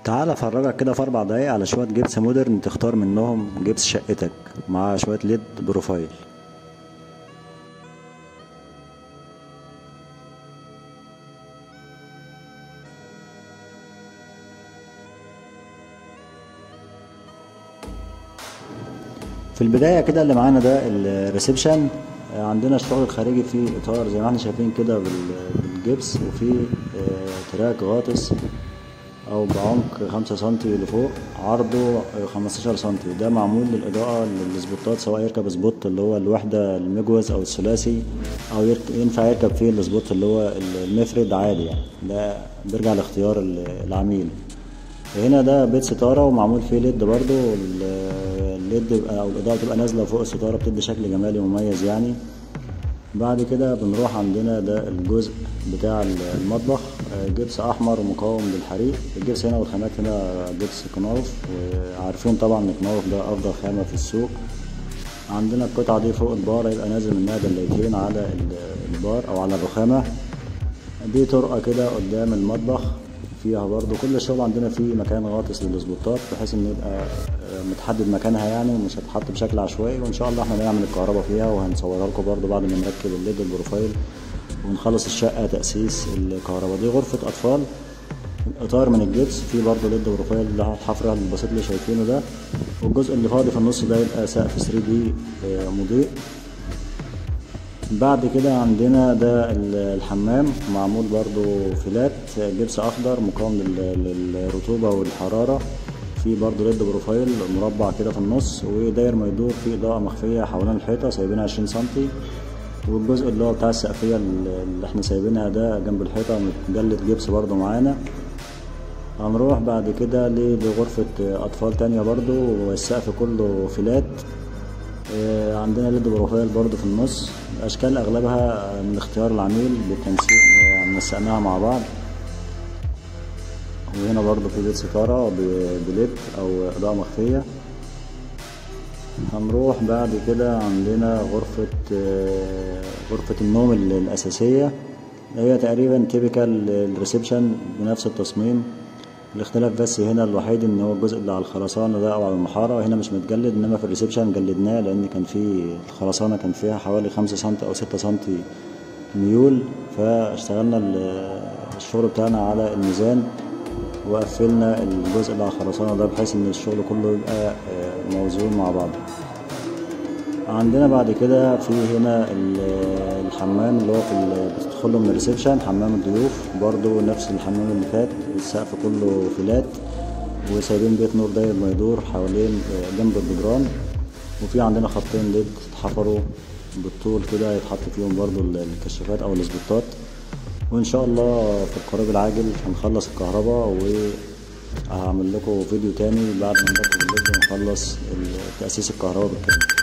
تعال افرجك كده في 4 دقايق على شوية جبس مودرن تختار منهم جبس شقتك مع شوية ليد بروفايل. في البداية كده اللي معانا ده الريسبشن. عندنا الشغل الخارجي فيه اطار زي ما احنا شايفين كده بالجبس، وفي تراك غاطس او بعمق 5 سنتي لفوق، عرضه 15 سنتي. ده معمول للاضاءة للسبوتات، سواء يركب سبوت اللي هو الوحدة المجوز او الثلاثي، او ينفع يركب فيه السبوت اللي هو المفرد عادي يعني. ده بيرجع لاختيار العميل. هنا ده بيت ستارة ومعمول فيه ليد برضو. الليد او الاضاءة بتبقى نازلة فوق الستارة، بتدي شكل جمالي مميز يعني. بعد كده بنروح عندنا ده الجزء بتاع المطبخ، جبس احمر ومقاوم للحريق. الجبس هنا والخامات هنا جبس كناوف، وعارفين طبعا ان كناوف ده افضل خامة في السوق. عندنا القطعة دي فوق البار هيبقى نازل منها دليتين على البار او على الرخامة. دي طرقة كده قدام المطبخ فيها برضو كل الشغل. عندنا فيه مكان غاطس للسبوتات بحيث ان يبقى متحدد مكانها يعني، ومش هتحط بشكل عشوائي. وان شاء الله احنا هنعمل الكهرباء فيها وهنصورها لكم برضو بعد ما نركب الليد البروفايل ونخلص الشقة تأسيس الكهرباء. دي غرفة اطفال، الاطار من الجبس فيه برضو ليد بروفايل اللي هو الحفرة البسيط اللي شايفينه ده. والجزء اللي فاضي في النص ده يبقى سقف 3D مضيء. بعد كده عندنا ده الحمام، معمول برضو فلات جبس اخضر مقاوم للرطوبة والحرارة. في برضو ليد بروفايل مربع كده في النص، وداير ما يدور فيه اضاءة مخفية حوالين الحيطة سايبينها 20 سنتي. والجزء اللي هو بتاع السقفية اللي احنا سايبينها ده جنب الحيطة متجلد جبس برضو معانا. هنروح بعد كده لغرفة اطفال تانية برضو، والسقف كله فلات. عندنا ليد بروفايل برضو في النص. الاشكال اغلبها من اختيار العميل بالتنسيق، نسقناها مع بعض. وهنا برضو في بيت ستارة بليد او اضاءة مخفية. هنروح بعد كده عندنا غرفة النوم الاساسية، هي تقريبا تيبيكال الريسبشن بنفس التصميم. الاختلاف بس هنا الوحيد ان هو الجزء اللي على الخرسانة ده او على المحارة هنا مش متجلد، انما في الريسبشن جلدناه لان كان في الخرسانة كان فيها حوالي 5 سنتي او 6 سنتي ميول. فاشتغلنا الشغل بتاعنا على الميزان وقفلنا الجزء اللي على الخرسانة ده بحيث ان الشغل كله يبقى موزون مع بعض. عندنا بعد كده في هنا الحمام اللي هو بتدخله من الريسبشن، حمام الضيوف برضو نفس الحمام اللي فات. السقف كله فلات، وسايبين بيت نور داير ما يدور حوالين جنب الجدران. وفي عندنا خطين ليد اتحفروا بالطول كده يتحط فيهم برضو الكشافات او السبوتات. وان شاء الله في القريب العاجل هنخلص الكهرباء، وهعمل لكم فيديو تاني بعد ما نركب الليد ونخلص تأسيس الكهرباء بالكامل.